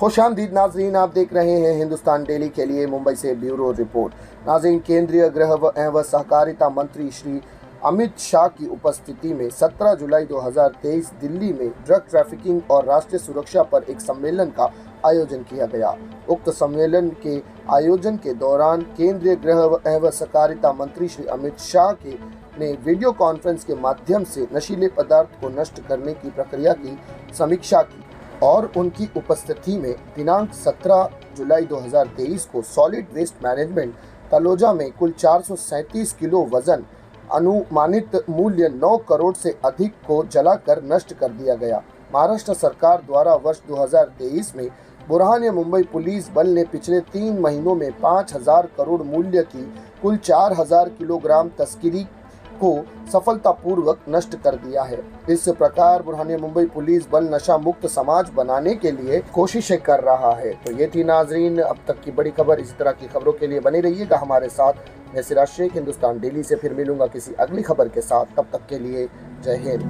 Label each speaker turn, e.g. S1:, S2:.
S1: खुशामदीद नाजरीन, आप देख रहे हैं हिंदुस्तान डेली के लिए मुंबई से ब्यूरो रिपोर्ट। नाजरीन, केंद्रीय गृह एवं सहकारिता मंत्री श्री अमित शाह की उपस्थिति में 17 जुलाई 2023 दिल्ली में ड्रग ट्रैफिकिंग और राष्ट्रीय सुरक्षा पर एक सम्मेलन का आयोजन किया गया। उक्त सम्मेलन के आयोजन के दौरान केंद्रीय गृह एवं सहकारिता मंत्री श्री अमित शाह ने वीडियो कॉन्फ्रेंस के माध्यम से नशीले पदार्थ को नष्ट करने की प्रक्रिया की समीक्षा की और उनकी उपस्थिति में दिनांक 17 जुलाई 2023 को सॉलिड वेस्ट मैनेजमेंट तलोजा में कुल 437 किलो वजन अनुमानित मूल्य 9 करोड़ से अधिक को जलाकर नष्ट कर दिया गया। महाराष्ट्र सरकार द्वारा वर्ष 2023 में बुरहान मुंबई पुलिस बल ने पिछले 3 महीनों में 5,000 करोड़ मूल्य की कुल 4,000 किलोग्राम तस्करी को सफलतापूर्वक नष्ट कर दिया है। इस प्रकार बुरहान मुंबई पुलिस बल नशा मुक्त समाज बनाने के लिए कोशिशें कर रहा है। तो ये थी नाजरीन अब तक की बड़ी खबर। इसी तरह की खबरों के लिए बने रहिएगा हमारे साथ। मैं सिराज शेख, हिंदुस्तान डेली से फिर मिलूंगा किसी अगली खबर के साथ। तब तक के लिए जय हिंद।